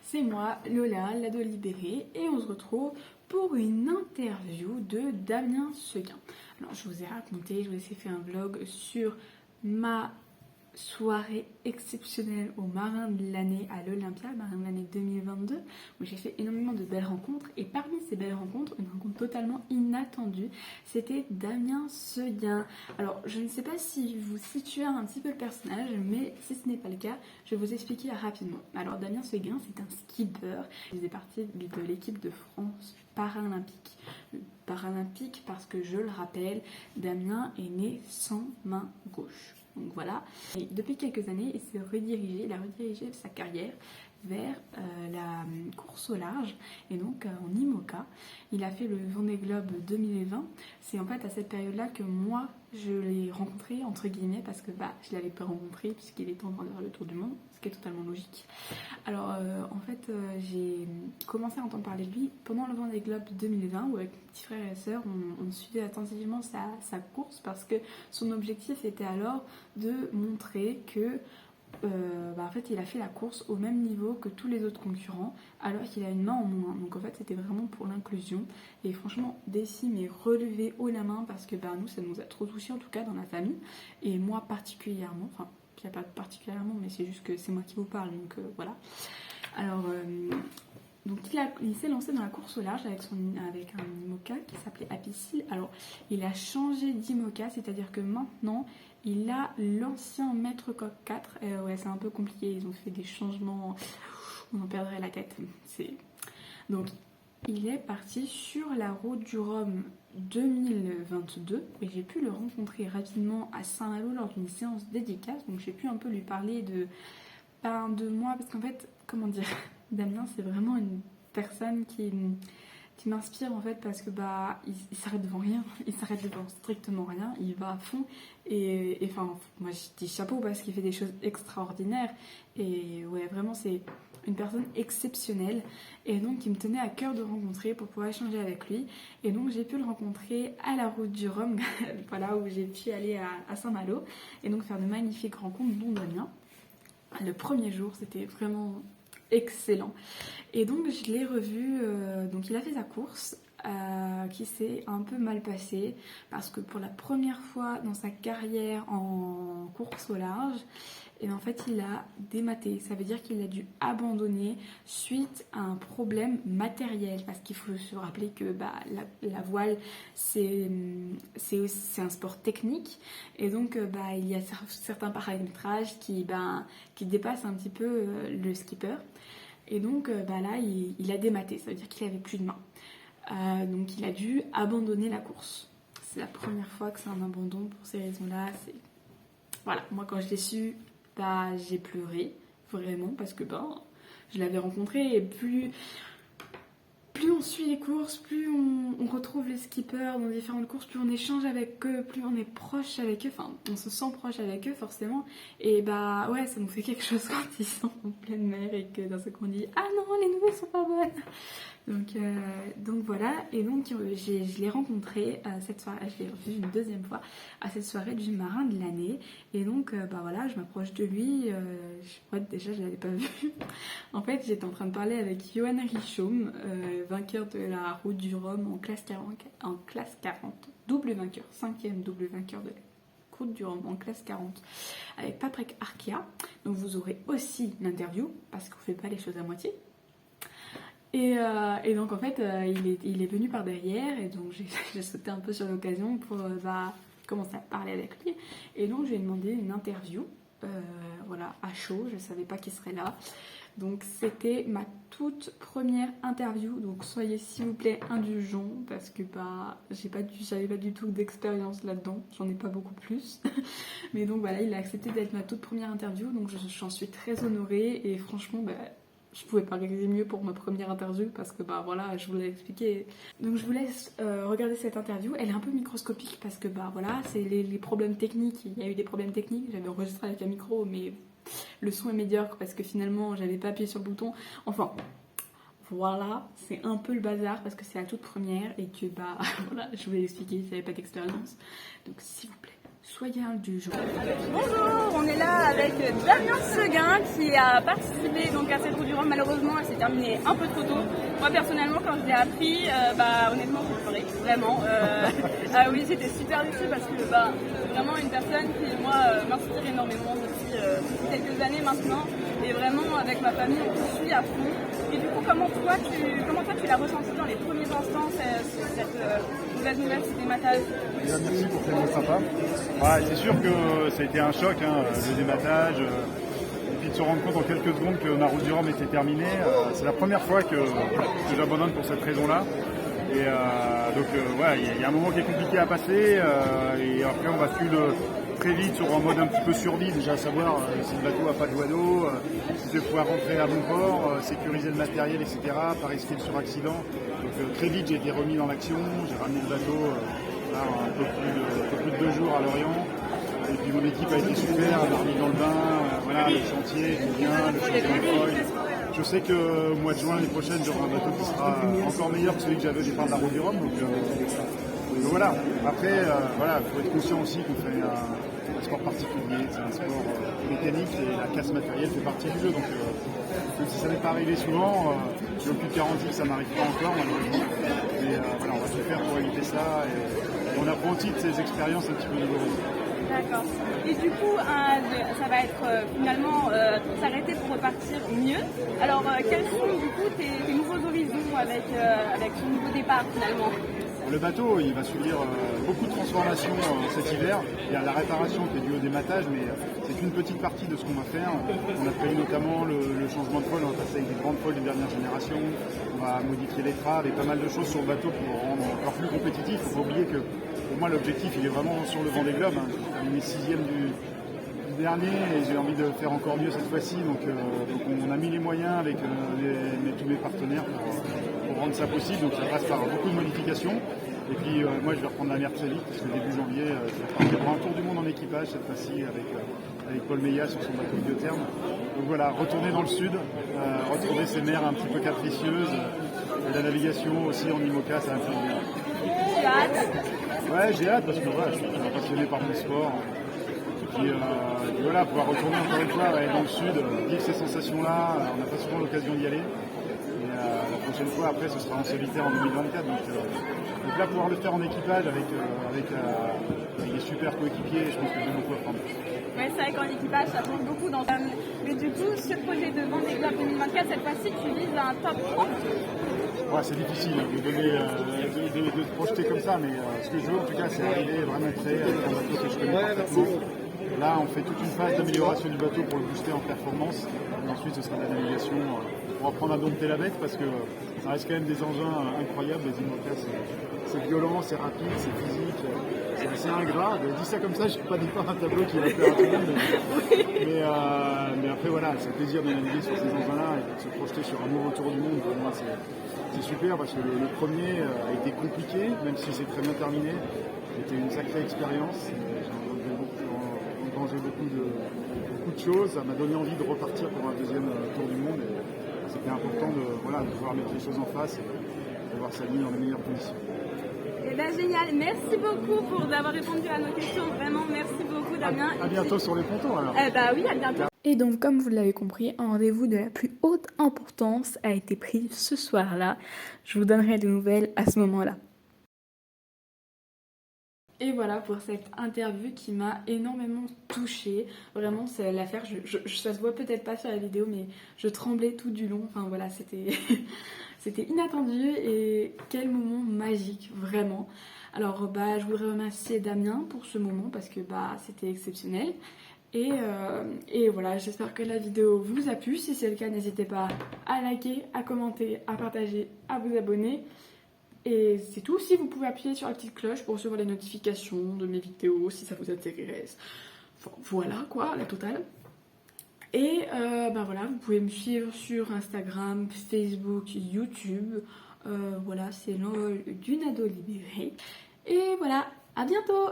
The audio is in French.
c'est moi, Lola, l'ado libérée, et on se retrouve pour une interview de Damien Seguin. Alors, je vous ai raconté, je vous ai fait un vlog sur ma soirée exceptionnelle au Marin de l'année à l'Olympia, Marin de l'année 2022, où j'ai fait énormément de belles rencontres. Et parmi ces belles rencontres, une rencontre totalement inattendue, c'était Damien Seguin. Alors, je ne sais pas si vous situez un petit peu le personnage, mais si ce n'est pas le cas, je vais vous expliquer rapidement. Alors, Damien Seguin, c'est un skipper. Il faisait partie de l'équipe de France paralympique. Paralympique parce que, je le rappelle, Damien est né sans main gauche. Donc voilà. Et depuis quelques années, il a redirigé sa carrière vers la course au large et donc en IMOCA. Il a fait le Vendée Globe 2020. C'est en fait à cette période-là que moi, je l'ai rencontré, entre guillemets, parce que je ne l'avais pas rencontré puisqu'il était en train de faire le tour du monde, ce qui est totalement logique. Alors en fait, j'ai commencé à entendre parler de lui pendant le Vendée Globe 2020 où avec mes petits frères et sœurs, on suivait attentivement sa course parce que son objectif était alors de montrer que en fait il a fait la course au même niveau que tous les autres concurrents alors qu'il a une main en moins. Donc en fait c'était vraiment pour l'inclusion et franchement Décime est relevé haut la main parce que nous ça nous a trop touchés en tout cas dans la famille et moi particulièrement, enfin il n'y a pas particulièrement mais c'est juste que c'est moi qui vous parle donc voilà. Alors donc il s'est lancé dans la course au large avec un IMOCA qui s'appelait Apicil. Alors il a changé d'IMOCA, c'est-à-dire que maintenant il a l'ancien Maître Coq 4. Ouais, c'est un peu compliqué, ils ont fait des changements, on en perdrait la tête. Donc il est parti sur la route du Rhum 2022 et j'ai pu le rencontrer rapidement à Saint-Malo lors d'une séance dédicace. Donc j'ai pu un peu lui parler de moi parce qu'en fait, comment dire, Damien c'est vraiment une personne qui m'inspire en fait parce que il s'arrête devant rien, il s'arrête devant strictement rien, il va à fond et enfin moi je dis chapeau parce qu'il fait des choses extraordinaires et ouais vraiment c'est une personne exceptionnelle et donc il me tenait à cœur de rencontrer pour pouvoir échanger avec lui et donc j'ai pu le rencontrer à la route du Rhum voilà où j'ai pu aller à Saint-Malo et donc faire de magnifiques rencontres dont Damien. Le premier jour c'était vraiment excellent. Et donc je l'ai revu, donc il a fait sa course qui s'est un peu mal passée parce que pour la première fois dans sa carrière en course au large, et en fait il a dématé, ça veut dire qu'il a dû abandonner suite à un problème matériel parce qu'il faut se rappeler que la voile c'est un sport technique et donc il y a certains paramétrages qui dépassent un petit peu le skipper. Et donc là, il a dématé, ça veut dire qu'il avait plus de main. Donc il a dû abandonner la course. C'est la première fois que c'est un abandon pour ces raisons-là. Voilà, moi quand je l'ai su, j'ai pleuré, vraiment, parce que je l'avais rencontré et plus on suit les courses, plus on retrouve les skippers dans différentes courses, plus on échange avec eux, plus on est proche avec eux, enfin on se sent proche avec eux forcément. Et ouais, ça nous fait quelque chose quand ils sont en pleine mer et que d'un seul coup on dit ah non, les nouvelles sont pas bonnes. Donc voilà, et donc je l'ai rencontré cette soirée, je l'ai revu une deuxième fois à cette soirée du Marin de l'année. Et donc voilà, je m'approche de lui, déjà je l'avais pas vu. En fait j'étais en train de parler avec Johan Richoum, vainqueur de la route du Rhum en classe 40, double vainqueur, 5e double vainqueur de la route du Rhum en classe 40 avec Patrick Arkia. Donc vous aurez aussi l'interview parce qu'on fait pas les choses à moitié. Et donc en fait il est venu par derrière et donc j'ai sauté un peu sur l'occasion pour commencer à parler avec lui et donc je lui ai demandé une interview voilà à chaud, je savais pas qu'il serait là donc c'était ma toute première interview donc soyez s'il vous plaît indulgents parce que j'avais pas du tout d'expérience là-dedans, j'en ai pas beaucoup plus mais donc voilà il a accepté d'être ma toute première interview donc j'en suis très honorée et franchement je pouvais pas réaliser mieux pour ma première interview parce que voilà, je vous l'ai expliqué. Donc je vous laisse regarder cette interview. Elle est un peu microscopique parce que voilà, c'est les problèmes techniques. Il y a eu des problèmes techniques. J'avais enregistré avec un micro, mais le son est médiocre parce que finalement j'avais pas appuyé sur le bouton. Enfin, voilà, c'est un peu le bazar parce que c'est la toute première et que voilà, je vous l'ai expliqué, j'avais pas d'expérience. Donc s'il vous plaît, soyez indulgents. Bonjour, on est là avec Damien Seguin qui a participé donc à cette route du Rhum. Malheureusement, elle s'est terminée un peu trop tôt. Moi personnellement, quand je l'ai appris, honnêtement, j'ai pleuré, vraiment. Ah oui, j'étais super déçue parce que vraiment une personne qui moi m'inspire énormément depuis quelques années maintenant. Et vraiment avec ma famille, on se suit à fond. Et du coup, comment toi tu l'as ressenti dans les premiers instants cette mauvaise nouvelle, ce dématage? Merci pour tes mots sympas. C'est sûr que ça a été un choc, le dématage. Et puis de se rendre compte en quelques secondes que la route du Rhum était terminée. C'est la première fois que j'abandonne pour cette raison-là. Et il y a un moment qui est compliqué à passer. Et après, on bascule très vite sur un mode un petit peu survie, déjà à savoir si le bateau n'a pas de joie d'eau, si je vais pouvoir rentrer à bon port, sécuriser le matériel, etc., pas risquer de suraccident. Donc très vite, j'ai été remis dans l'action. J'ai ramené le bateau un peu plus de 2 jours à Lorient. Et puis mon équipe a été super, elle m'a remis dans le bain, le chantier tout bien, le changement de foil. Je sais que au mois de juin l'année prochaine, j'aurai un bateau qui sera encore meilleur que celui que j'avais au départ de la route du Rhum. Donc voilà. Après, il faut être conscient aussi qu'on fait un sport particulier, c'est un sport mécanique et la casse matérielle fait partie du jeu. Donc même si ça n'est pas arrivé souvent, j'ai aucune garantie que ça m'arrive pas encore malheureusement. Mais on va tout faire pour éviter ça. Et on apprend aussi de ces expériences un petit peu douloureuses. D'accord. Et du coup, ça va être finalement s'arrêter pour repartir mieux. Alors, quels sont du coup tes nouveaux horizons avec ce nouveau départ finalement? Le bateau, il va subir beaucoup de transformations cet hiver. Il y a la réparation qui est due au dématage, mais c'est qu'une petite partie de ce qu'on va faire. On a prévu notamment le changement de foil, on va passer avec des grandes voiles de dernière génération. On va modifier les traves et pas mal de choses sur le bateau pour le rendre encore plus compétitif. Il faut pas oublier que pour moi l'objectif il est vraiment sur le Vendée Globe. J'ai terminé 6e du dernier et j'ai envie de faire encore mieux cette fois-ci. Donc on a mis les moyens avec tous mes partenaires pour rendre ça possible. Donc ça passe par beaucoup de modifications. Et puis moi je vais reprendre la mer très vite parce que début janvier je vais partir pour un tour du monde en équipage cette fois-ci avec Paul Meillat sur son bateau de biotherme. Donc voilà, retourner dans le sud, retrouver ces mers un petit peu capricieuses, et la navigation aussi en IMOCA, ça va me faire bien. Tu as hâte? Ouais, j'ai hâte parce que je suis passionné par mon sport. Et puis pouvoir retourner encore une fois dans le sud, vivre ces sensations-là, on n'a pas souvent l'occasion d'y aller. Et la prochaine fois, après, ce sera en solitaire en 2024. Donc là, pouvoir le faire en équipage avec des super coéquipiers, je pense que j'ai beaucoup à prendre. Ouais, c'est vrai qu'en équipage, ça change beaucoup. Mais du coup, ce projet de Vendée Globe 2024, cette fois-ci, tu vises un top 3? Ouais, c'est difficile de se projeter comme ça, mais ce que je veux en tout cas, c'est arriver vraiment prêt avec un bateau que je connais parfaitement. Là, on fait toute une phase d'amélioration du bateau pour le booster en performance. Et ensuite, ce sera de la navigation pour apprendre à dompter la bête parce que ça reste quand même des engins incroyables. Les IMOCA, c'est violent, c'est rapide, c'est physique, c'est assez ingrat. Je dis ça comme ça, je ne suis pas dépeint un tableau qui va plaire à tout le monde. Mais après, voilà, c'est le plaisir de naviguer sur ces engins-là et de se projeter sur un nouveau tour du monde. Pour moi, c'est super parce que le premier a été compliqué, même si c'est très bien terminé. C'était une sacrée expérience. J'ai beaucoup de choses, ça m'a donné envie de repartir pour un deuxième tour du monde et c'était important de pouvoir mettre les choses en face et de voir sa ligne dans les meilleures conditions. Eh bien génial, merci beaucoup d'avoir répondu à nos questions, vraiment merci beaucoup Damien. À bientôt sur les pontons alors. Oui, à bientôt. Et donc, comme vous l'avez compris, un rendez-vous de la plus haute importance a été pris ce soir-là. Je vous donnerai des nouvelles à ce moment-là. Et voilà pour cette interview qui m'a énormément touchée. Vraiment, c'est l'affaire, ça se voit peut-être pas sur la vidéo, mais je tremblais tout du long. Enfin voilà, c'était inattendu et quel moment magique, vraiment. Alors je voudrais remercier Damien pour ce moment parce que c'était exceptionnel. Et voilà, j'espère que la vidéo vous a plu. Si c'est le cas, n'hésitez pas à liker, à commenter, à partager, à vous abonner. Et c'est tout. Si vous pouvez appuyer sur la petite cloche pour recevoir les notifications de mes vidéos, si ça vous intéresse. Enfin, voilà quoi, la totale. Et voilà, vous pouvez me suivre sur Instagram, Facebook, YouTube. Voilà, c'est l'OL d'une ado libérée. Et voilà, à bientôt!